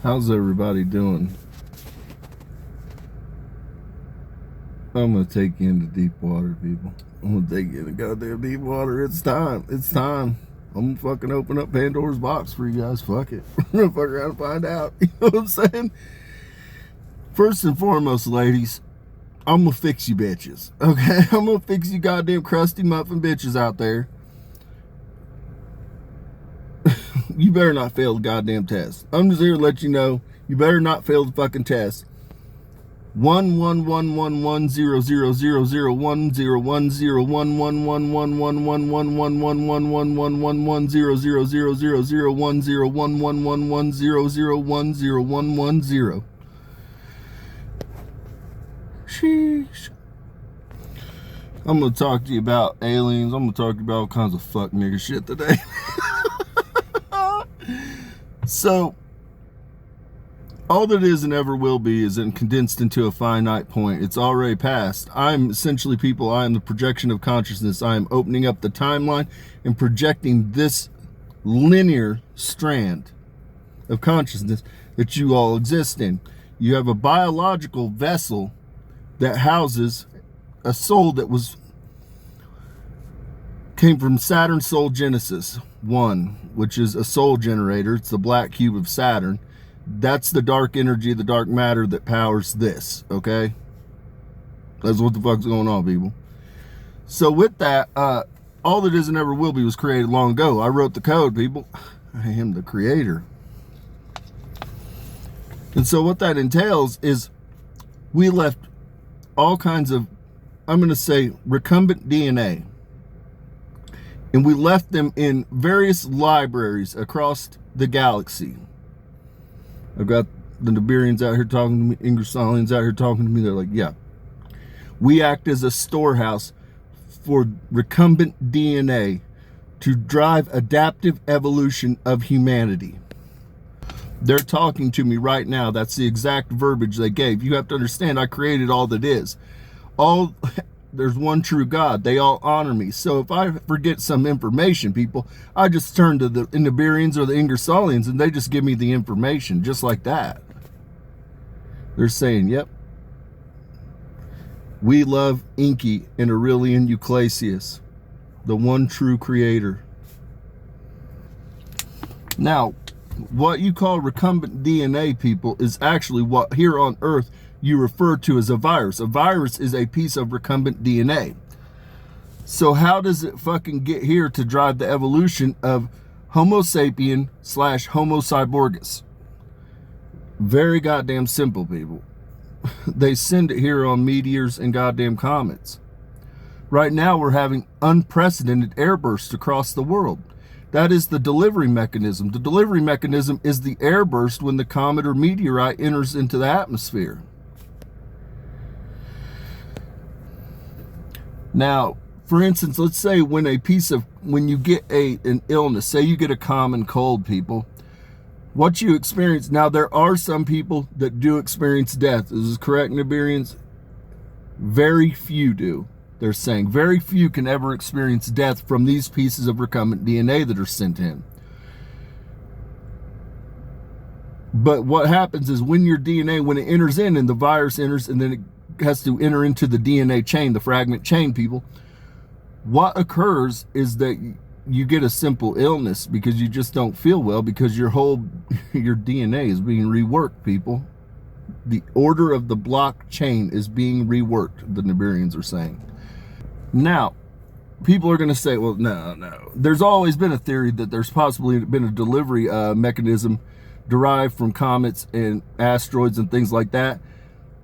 How's everybody doing? I'm gonna take you into deep water, people. I'm gonna take you into goddamn deep water. It's time. It's time. I'm gonna fucking open up Pandora's box for you guys. Fuck it. We're gonna fuck around and find out. You know what I'm saying? First and foremost, ladies, I'm gonna fix you bitches. Okay? I'm gonna fix you goddamn crusty muffin bitches out there. You better not fail the goddamn test. I'm just here to let you know, you better not fail the fucking test. 11111100011111111111000100010. Sheesh. I'm gonna talk to you about aliens. I'm gonna talk to you about all kinds of fuck nigga shit today. So, all that is and ever will be is condensed into a finite point. It's already past. I'm essentially, people, I am the projection of consciousness. I am opening up the timeline and projecting this linear strand of consciousness that you all exist in. You have a biological vessel that houses a soul that came from Saturn's Soul Genesis 1, which is a soul generator. It's the black cube of Saturn. That's the dark energy, the dark matter that powers this, okay? That's what the fuck's going on, people. So with that, all that is and ever will be was created long ago. I wrote the code, people. I am the creator. And so what that entails is we left all kinds of, I'm going to say, recumbent DNA. And we left them in various libraries across the galaxy. I've got the Nibirians out here talking to me, Ingersollians out here talking to me. They're like, yeah. We act as a storehouse for recumbent DNA to drive adaptive evolution of humanity. They're talking to me right now. That's the exact verbiage they gave. You have to understand, I created all that is. There's one true God. They all honor me. So if I forget some information, people, I just turn to the Nibirians or the Ingersollians and they just give me the information just like that. They're saying, yep, we love Enki and Aurelian Euclasius, the one true creator. Now, what you call recumbent DNA, people, is actually what here on Earth you refer to as a virus. A virus is a piece of recumbent DNA. So how does it fucking get here to drive the evolution of Homo sapien / Homo cyborgus? Very goddamn simple, people. They send it here on meteors and goddamn comets. Right now we're having unprecedented airbursts across the world. That is the delivery mechanism. The delivery mechanism is the airburst when the comet or meteorite enters into the atmosphere. Now, for instance, let's say when you get an illness, say you get a common cold, people, what you experience, now there are some people that do experience death. Is this correct, Nibirians? Very few do. They're saying very few can ever experience death from these pieces of recumbent DNA that are sent in. But what happens is when your DNA, when it enters in and the virus enters and then it has to enter into the DNA chain, the fragment chain, people, what occurs is that you get a simple illness because you just don't feel well because your DNA is being reworked, people. The order of the blockchain is being reworked, the Nibirians are saying. Now, people are going to say, well, no. There's always been a theory that there's possibly been a delivery mechanism derived from comets and asteroids and things like that.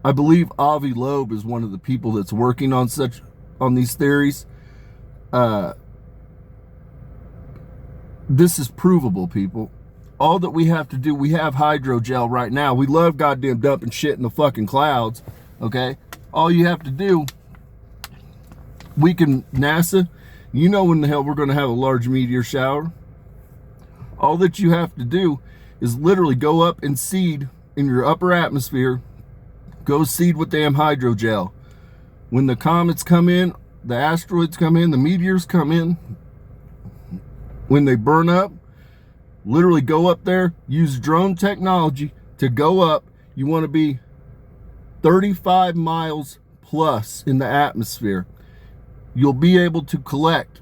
I believe Avi Loeb is one of the people that's working on these theories. This is provable, people. All that we have to do, we have hydrogel right now. We love goddamn dumping shit in the fucking clouds, okay? All you have to do, NASA, you know when the hell we're going to have a large meteor shower. All that you have to do is literally go up and seed in your upper atmosphere. Go seed with damn hydrogel. When the comets come in, the asteroids come in, the meteors come in, when they burn up, literally go up there, use drone technology, to go up, you want to be 35 miles plus in the atmosphere. You'll be able to collect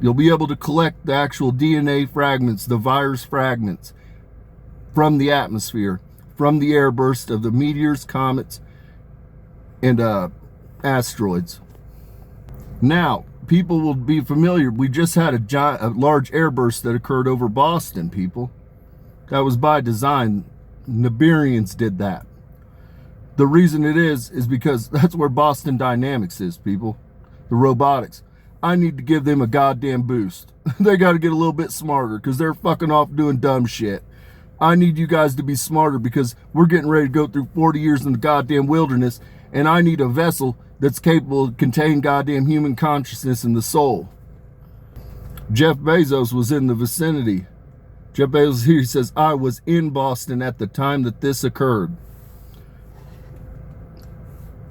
the actual DNA fragments, the virus fragments from the atmosphere, from the air burst of the meteors, comets, and asteroids. Now, people will be familiar. We just had a large airburst that occurred over Boston, people. That was by design. Nibirians did that. The reason it is because that's where Boston Dynamics is, people. The robotics. I need to give them a goddamn boost. They got to get a little bit smarter because they're fucking off doing dumb shit. I need you guys to be smarter because we're getting ready to go through 40 years in the goddamn wilderness, and I need a vessel that's capable of containing goddamn human consciousness and the soul. Jeff Bezos was in the vicinity. Jeff Bezos here, he says, I was in Boston at the time that this occurred.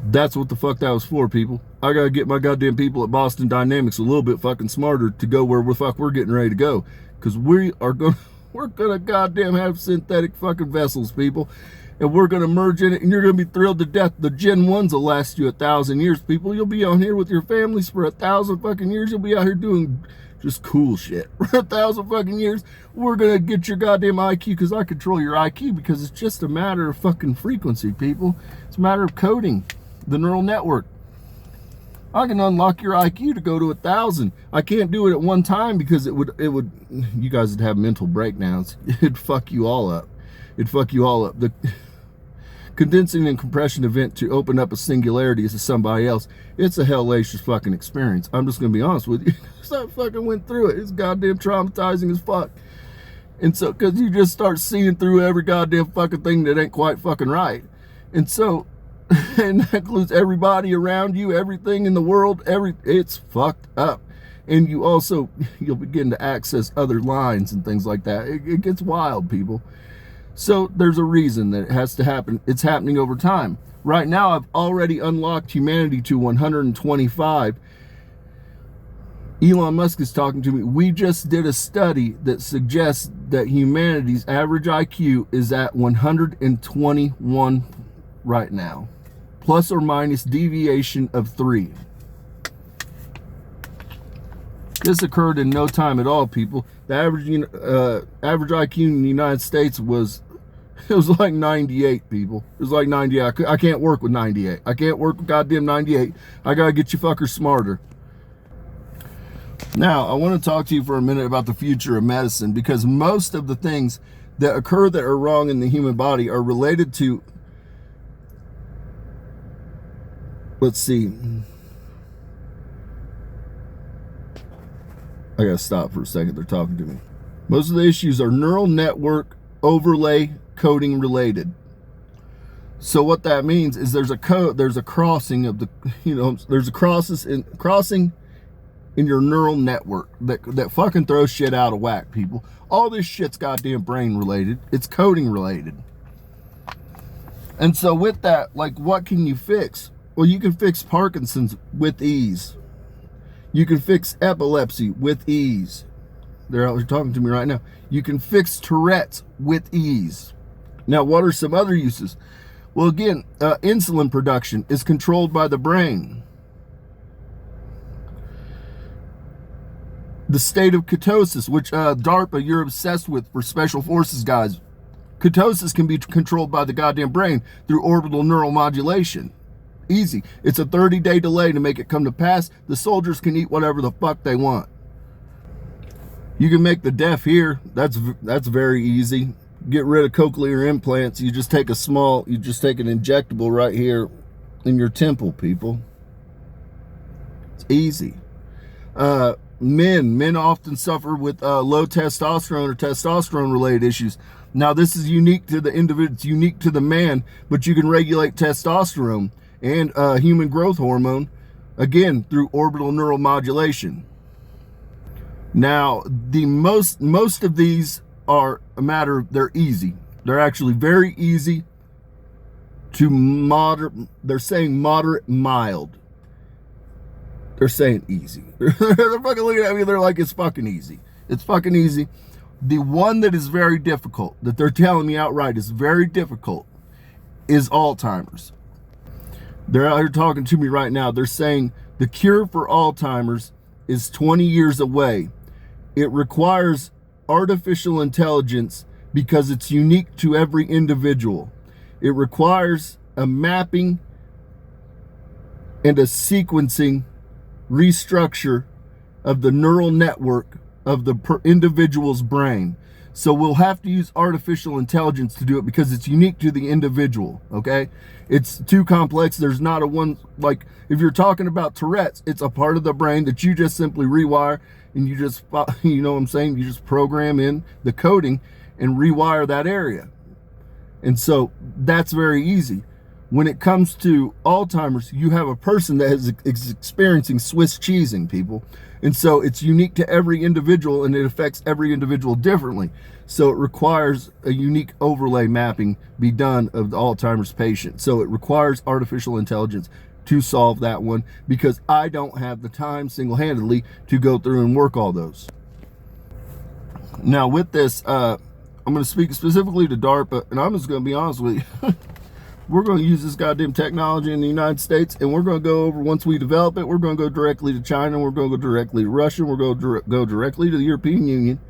That's what the fuck that was for, people. I gotta get my goddamn people at Boston Dynamics a little bit fucking smarter to go where the fuck we're getting ready to go. Because we're gonna goddamn have synthetic fucking vessels, people. And we're gonna merge in it, and you're gonna be thrilled to death. The Gen 1s will last you 1,000 years, people. You'll be on here with your families for 1,000 fucking years. You'll be out here doing just cool shit. For 1,000 fucking years, we're gonna get your goddamn IQ, because I control your IQ, because it's just a matter of fucking frequency, people. It's a matter of coding the neural network. I can unlock your IQ to go to 1,000. I can't do it at one time because it would, you guys would have mental breakdowns. It'd fuck you all up. It'd fuck you all up. The condensing and compression event to open up a singularity to somebody else, it's a hellacious fucking experience. I'm just gonna be honest with you. So I fucking went through it. It's goddamn traumatizing as fuck. And so, cause you just start seeing through every goddamn fucking thing that ain't quite fucking right. And so, and that includes everybody around you, everything in the world, it's fucked up. And you'll begin to access other lines and things like that. It gets wild, people. So there's a reason that it has to happen. It's happening over time. Right now, I've already unlocked humanity to 125. Elon Musk is talking to me. We just did a study that suggests that humanity's average IQ is at 121 right now, plus or minus deviation of 3. This occurred in no time at all, people. The average IQ in the United States was like 98, people. It was like 98. I can't work with 98. I can't work with goddamn 98. I gotta get you fuckers smarter. Now, I want to talk to you for a minute about the future of medicine, because most of the things that occur that are wrong in the human body are related to, let's see. I gotta stop for a second. They're talking to me. Most of the issues are neural network overlay coding related. So what that means is there's a crossing of the, there's a crossing in your neural network that fucking throws shit out of whack, people. All this shit's goddamn brain related. It's coding related. And so with that, like, what can you fix? Well, you can fix Parkinson's with ease. You can fix epilepsy with ease. They're out here talking to me right now. You can fix Tourette's with ease. Now, what are some other uses? Well, again, insulin production is controlled by the brain. The state of ketosis, which DARPA, you're obsessed with for special forces guys. Ketosis can be controlled by the goddamn brain through orbital neural modulation. Easy. It's a 30-day delay to make it come to pass. The soldiers can eat whatever the fuck they want. You can make the deaf hear. That's very easy. Get rid of cochlear implants. You just take an injectable right here in your temple, people. It's easy. Men often suffer with low testosterone or testosterone related issues. Now, this is unique to the individual. It's unique to the man, but you can regulate testosterone and human growth hormone, again, through orbital neural modulation. Now, most of these are they're easy. They're actually very easy to moderate. They're saying moderate, mild. They're saying easy. They're fucking looking at me. They're like, it's fucking easy. It's fucking easy. The one that is very difficult, that they're telling me outright is very difficult, is Alzheimer's. They're out here talking to me right now. They're saying the cure for Alzheimer's is 20 years away. It requires artificial intelligence because it's unique to every individual. It requires a mapping and a sequencing restructure of the neural network of the individual's brain. So we'll have to use artificial intelligence to do it because it's unique to the individual, okay? It's too complex. There's not a one, like if you're talking about Tourette's, it's a part of the brain that you just simply rewire and you just, you know what I'm saying? You just program in the coding and rewire that area. And so that's very easy. When it comes to Alzheimer's, you have a person that is experiencing Swiss cheesing, people. And so it's unique to every individual and it affects every individual differently. So it requires a unique overlay mapping be done of the Alzheimer's patient. So it requires artificial intelligence to solve that one because I don't have the time single-handedly to go through and work all those. Now with this, I'm going to speak specifically to DARPA, and I'm just going to be honest with you. We're going to use this goddamn technology in the United States, and we're going to go over, once we develop it, we're going to go directly to China, we're going to go directly to Russia, we're going to go directly to the European Union,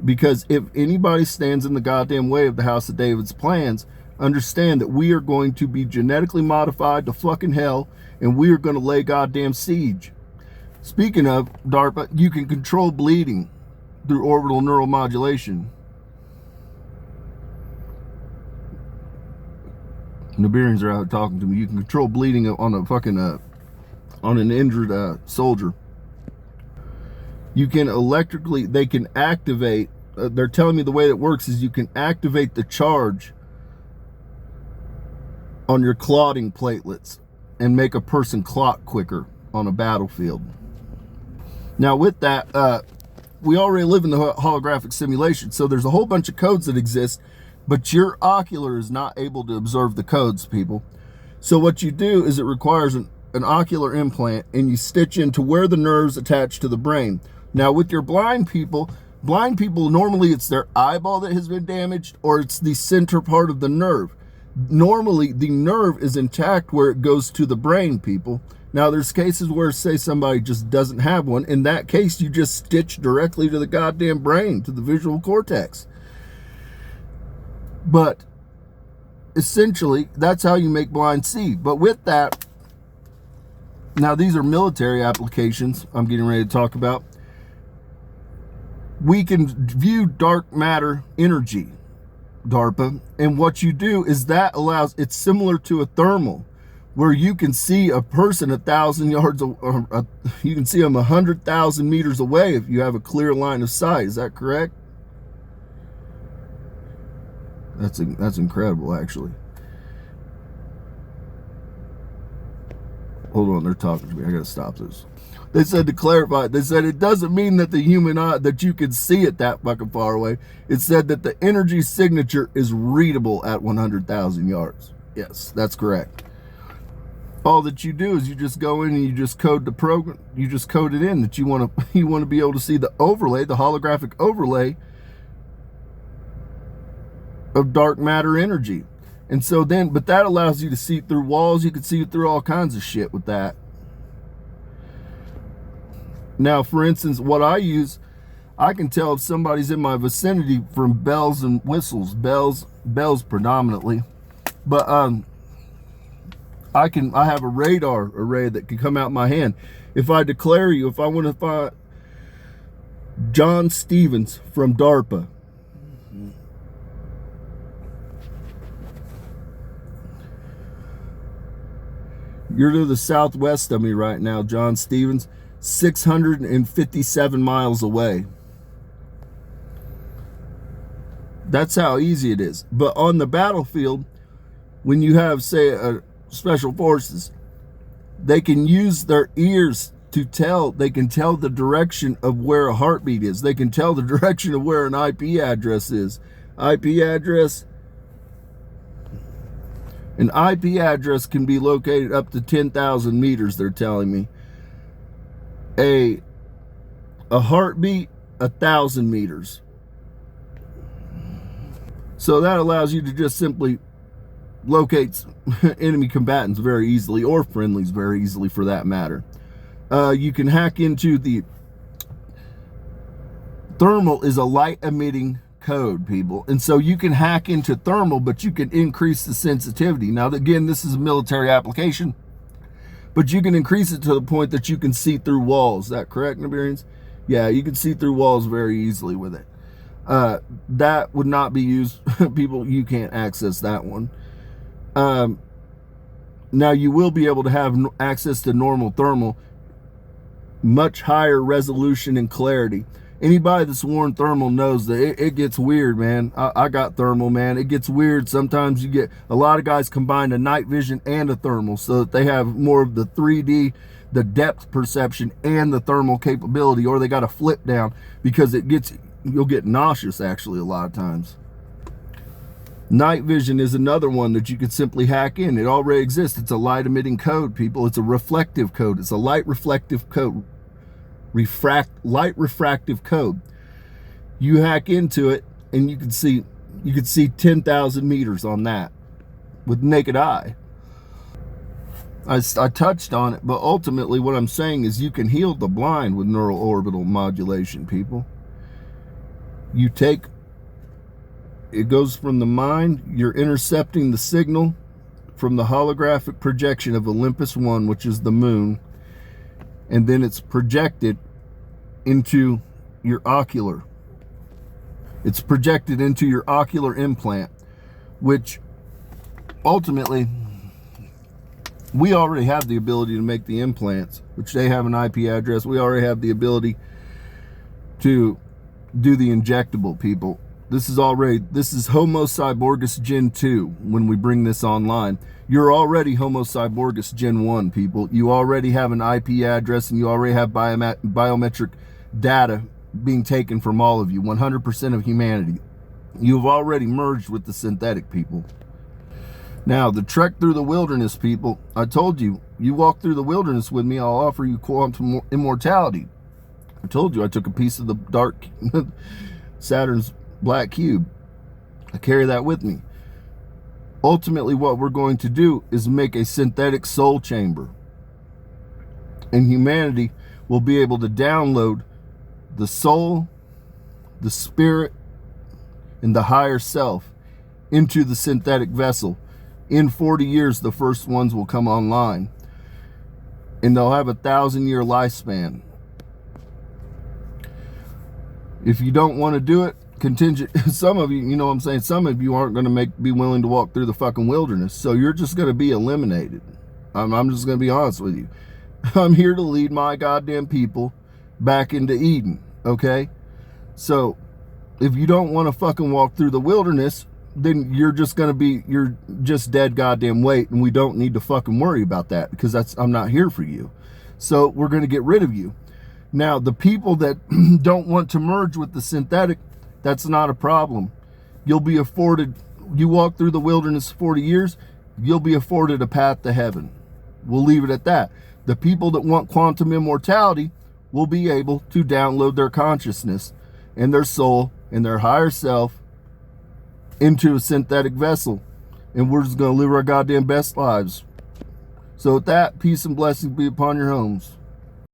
because if anybody stands in the goddamn way of the House of David's plans, understand that we are going to be genetically modified to fucking hell, and we are going to lay goddamn siege. Speaking of DARPA, you can control bleeding through orbital neuromodulation. Nibirians are out talking to me. You can control bleeding on a fucking on an injured soldier. You can electrically, they can activate, they're telling me the way that works is you can activate the charge on your clotting platelets and make a person clot quicker on a battlefield. Now with that, we already live in the holographic simulation, so there's a whole bunch of codes that exist, but your ocular is not able to observe the codes, people. So what you do is it requires an ocular implant, and you stitch into where the nerves attach to the brain. Now with your blind people normally it's their eyeball that has been damaged, or it's the center part of the nerve. Normally the nerve is intact where it goes to the brain, people. Now there's cases where, say, somebody just doesn't have one. In that case, you just stitch directly to the goddamn brain, to the visual cortex. But essentially, that's how you make blind see. But with that, now these are military applications I'm getting ready to talk about. We can view dark matter energy, DARPA, and what you do is that allows, it's similar to a thermal, where you can see a person 1,000 yards, or you can see them 100,000 meters away if you have a clear line of sight. Is that correct? That's incredible, actually. Hold on, they're talking to me. I gotta stop this. They said, to clarify, they said it doesn't mean that the human eye, that you can see it that fucking far away. It said that the energy signature is readable at 100,000 yards. Yes, that's correct. All that you do is you just go in and you just code the program. You just code it in that you want to be able to see the overlay, the holographic overlay of dark matter energy. And so then, but that allows you to see through walls. You can see through all kinds of shit with that. Now, for instance, what I use, I can tell if somebody's in my vicinity from bells and whistles, bells predominantly. But I have a radar array that can come out my hand. If I declare you, if I want to find John Stevens from DARPA, you're to the southwest of me right now, John Stevens, 657 miles away. That's how easy it is. But on the battlefield, when you have, say, a special forces, they can use their ears to tell, they can tell the direction of where a heartbeat is. They can tell the direction of where an IP address is. IP address. An IP address can be located up to 10,000 meters, they're telling me. A heartbeat, 1,000 meters. So that allows you to just simply locate enemy combatants very easily, or friendlies very easily for that matter. You can hack into the thermal is a light emitting code, people. And so you can hack into thermal, but you can increase the sensitivity. Now, again, this is a military application, but you can increase it to the point that you can see through walls. Is that correct, Nibirians? Yeah, you can see through walls very easily with it. That would not be used. People, you can't access that one. Now, you will be able to have access to normal thermal, much higher resolution and clarity. Anybody that's worn thermal knows that it gets weird, man. I got thermal, man. It gets weird. Sometimes you get, a lot of guys combine a night vision and a thermal so that they have more of the 3D, the depth perception, and the thermal capability, or they got to flip down because it gets, you'll get nauseous actually a lot of times. Night vision is another one that you could simply hack in. It already exists. It's a light emitting code, people. It's a reflective code. It's a light reflective code. Light refractive code. You hack into it and you can see 10,000 meters on that with naked eye. I touched on it, but ultimately what I'm saying is you can heal the blind with neural orbital modulation, people. You take, it goes from the mind, you're intercepting the signal from the holographic projection of Olympus 1, which is the moon, and then it's projected into your ocular. It's projected into your ocular implant, which ultimately we already have the ability to make the implants, which they have an IP address. We already have the ability to do the injectable, people. This is Homo Cyborgus Gen 2 when we bring this online. You're already Homo Cyborgus Gen 1, people. You already have an IP address and you already have biometric data being taken from all of you, 100% of humanity. You've already merged with the synthetic, people. Now, the trek through the wilderness, people, I told you, you walk through the wilderness with me, I'll offer you quantum immortality. I told you I took a piece of the dark Saturn's black cube. I carry that with me. Ultimately, what we're going to do is make a synthetic soul chamber. And humanity will be able to download the soul, the spirit, and the higher self into the synthetic vessel. In 40 years, the first ones will come online. And they'll have a 1,000-year lifespan. If you don't want to do it, contingent, some of you, you know what I'm saying, some of you aren't going to be willing to walk through the fucking wilderness, so you're just going to be eliminated. I'm just going to be honest with you. I'm here to lead my goddamn people back into Eden, okay? So if you don't want to fucking walk through the wilderness, then you're just going to be, you're just dead goddamn weight, and we don't need to fucking worry about that, because I'm not here for you. So we're going to get rid of you. Now, the people that don't want to merge with the synthetic, that's not a problem. You'll be afforded, you walk through the wilderness 40 years, you'll be afforded a path to heaven. We'll leave it at that. The people that want quantum immortality will be able to download their consciousness and their soul and their higher self into a synthetic vessel. And we're just going to live our goddamn best lives. So with that, peace and blessings be upon your homes.